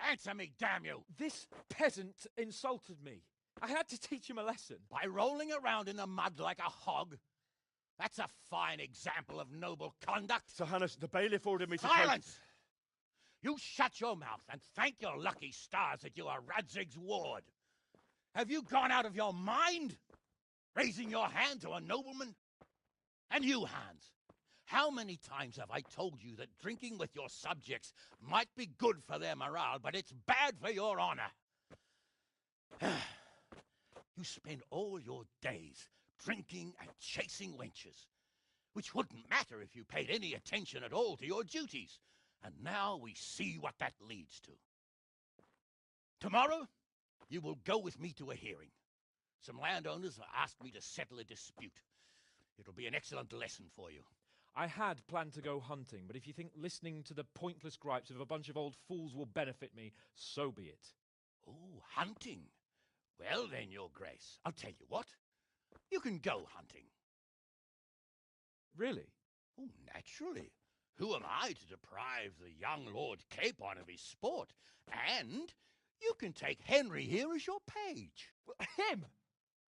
answer me, damn you! This peasant insulted me. I had to teach him a lesson. By rolling around in the mud like a hog? That's a fine example of noble conduct. Sir Hannes, the bailiff ordered me to... Silence! You shut your mouth and thank your lucky stars that you are Radzig's ward. Have you gone out of your mind? Raising your hand to a nobleman? And you, Hans, how many times have I told you that drinking with your subjects might be good for their morale, but it's bad for your honor? You spend all your days drinking and chasing wenches, which wouldn't matter if you paid any attention at all to your duties. And now we see what that leads to. Tomorrow, you will go with me to a hearing. Some landowners have asked me to settle a dispute. It'll be an excellent lesson for you. I had planned to go hunting, but if you think listening to the pointless gripes of a bunch of old fools will benefit me, so be it. Oh, hunting. Well then, Your Grace, I'll tell you what. You can go hunting. Really? Oh, naturally. Who am I to deprive the young Lord Capon of his sport? And you can take Henry here as your page. Him?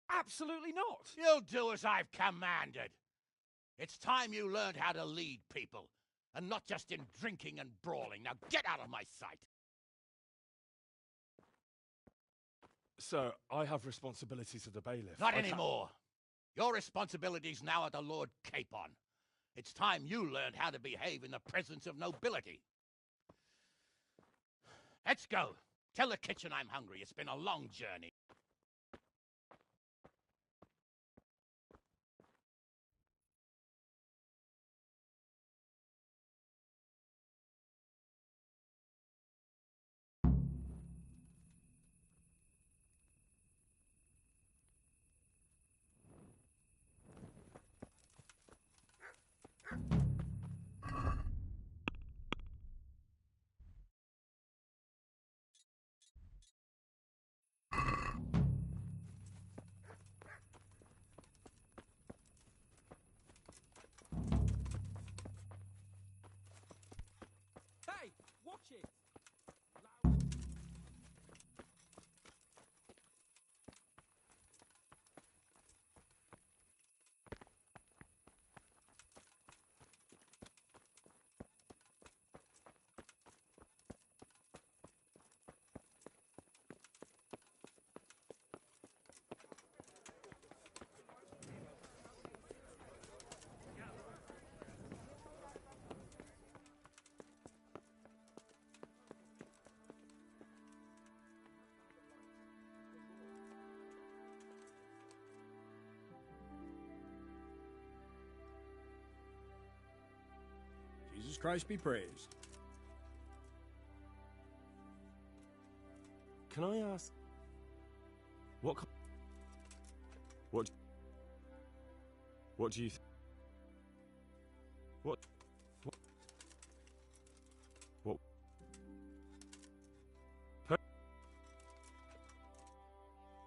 Absolutely not. You'll do as I've commanded. It's time you learned how to lead people, and not just in drinking and brawling. Now get out of my sight. Sir, I have responsibilities of the bailiff. Not anymore. Your responsibilities now are the Lord Capon. It's time you learned how to behave in the presence of nobility. Let's go. Tell the kitchen I'm hungry. It's been a long journey. Hey, watch it! Jesus Christ be praised. Can I ask... What do you What?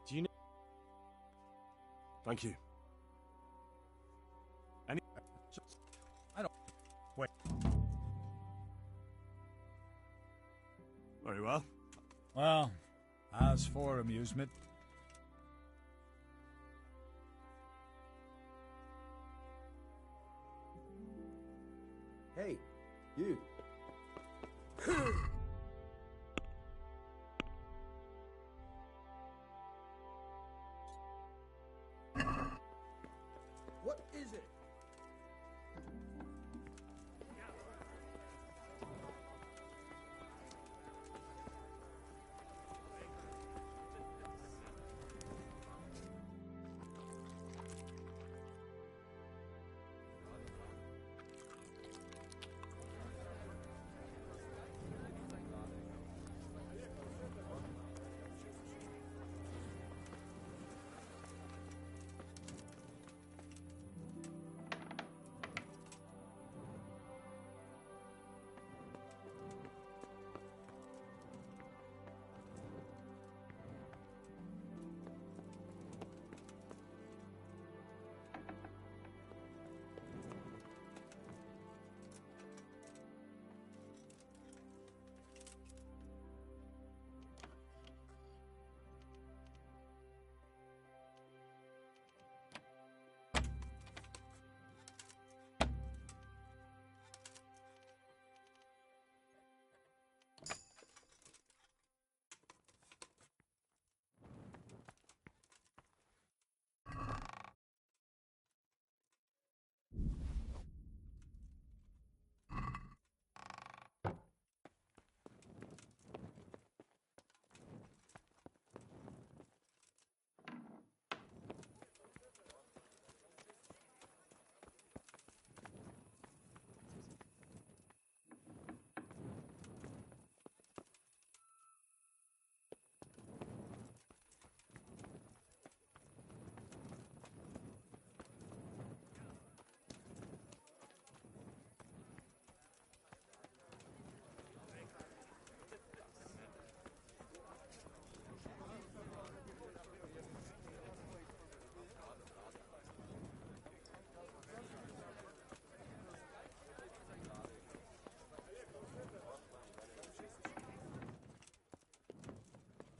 Do you know... Thank you. I don't... Wait. Very well. Well, as for amusement... Hey, you. What is it?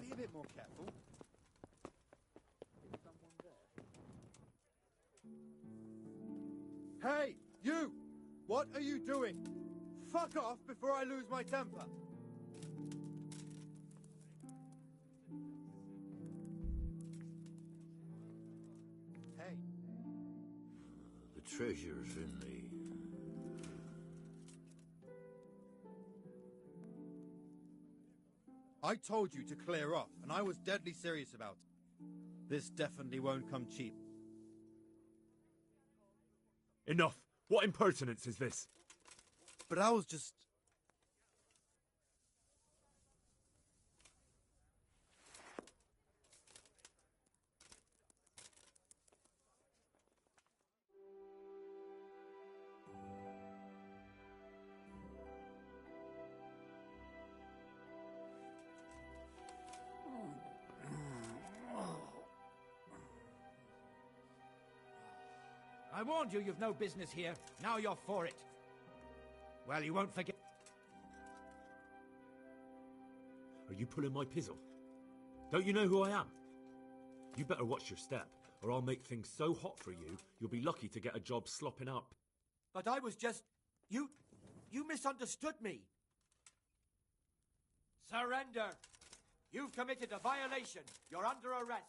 Be a bit more careful. Hey, you! What are you doing? Fuck off before I lose my temper. Hey. The treasure's in the... I told you to clear off, and I was deadly serious about it. This definitely won't come cheap. Enough! What impertinence is this? But I was just... I warned you you've no business here. Now you're for it. Well, you won't forget... Are you pulling my pizzle? Don't you know who I am? You better watch your step, or I'll make things so hot for you, you'll be lucky to get a job slopping up. But I was just... You misunderstood me. Surrender! You've committed a violation. You're under arrest.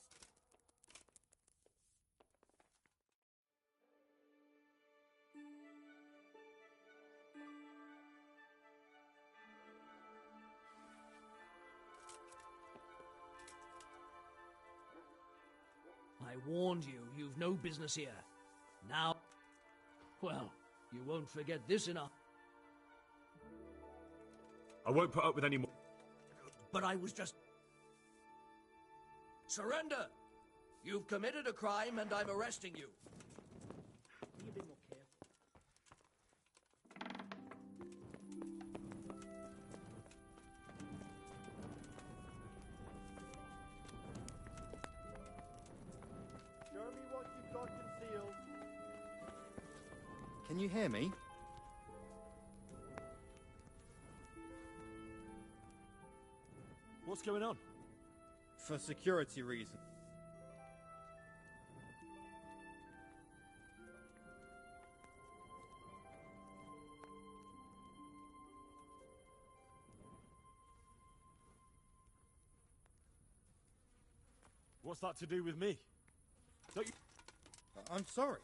I warned you, you've no business here. Now, well, you won't forget this enough. I won't put up with any more. But I was just... Surrender! You've committed a crime and I'm arresting you. Be a bit more careful. Show me what you've got concealed. Can you hear me? What's going on? For security reasons. What's that to do with me? Don't you... I'm sorry.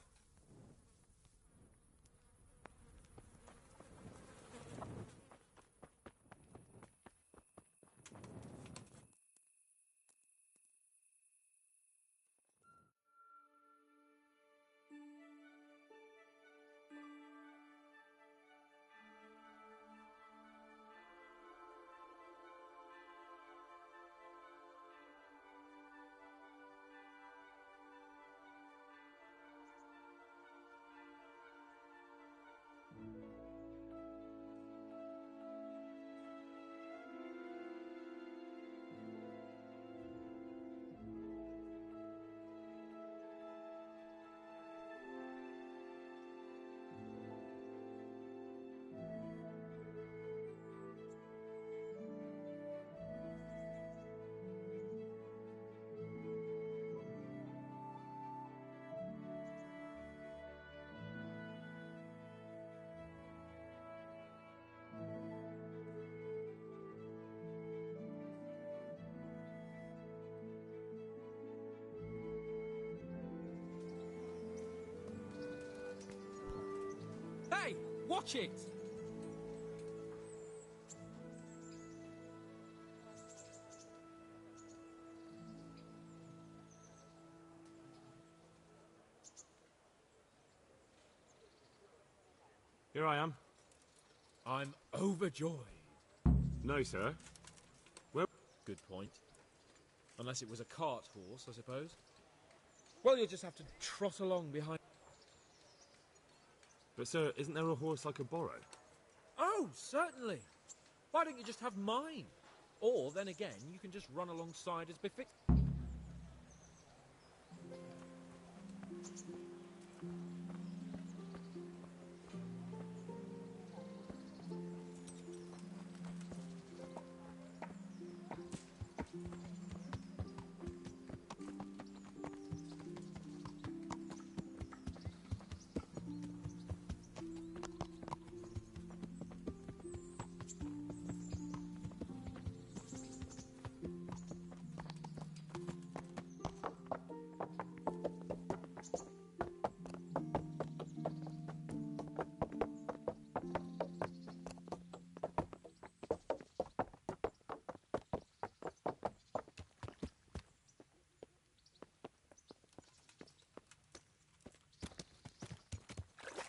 Hey, watch it! Here I am. I'm overjoyed. No, sir. Well, good point. Unless it was a cart horse, I suppose. Well, you'll just have to trot along behind... But, sir, isn't there a horse I could borrow? Oh, certainly. Why don't you just have mine? Or, then again, you can just run alongside as befits.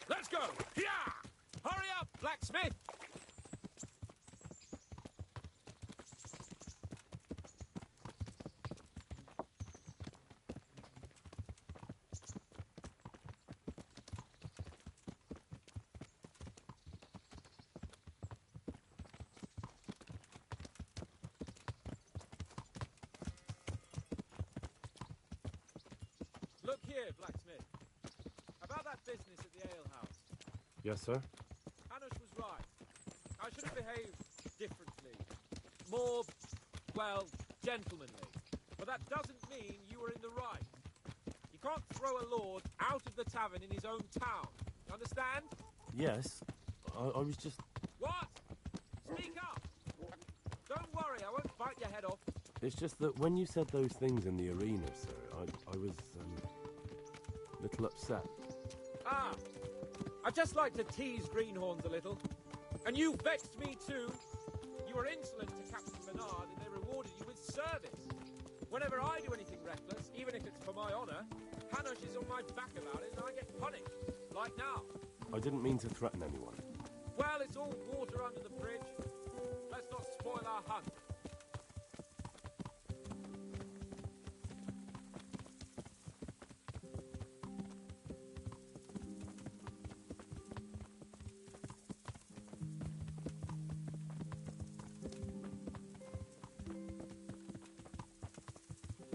Let's go! Yeah! Hurry up, blacksmith! Look here, blacksmith. About that business at the alehouse. Yes, sir. Hanush was right. I should have behaved differently. More, well, gentlemanly. But that doesn't mean you were in the right. You can't throw a lord out of the tavern in his own town. Understand? Yes. I was just... What? Speak up! Don't worry, I won't bite your head off. It's just that when you said those things in the arena, sir, I was, a little upset. Ah! I just like to tease greenhorns a little. And you vexed me too. You were insolent to Captain Bernard and they rewarded you with service. Whenever I do anything reckless, even if it's for my honour, Hanush is on my back about it and I get punished. Like now. I didn't mean to threaten anyone. Well, it's all water under the bridge. Let's not spoil our hunt.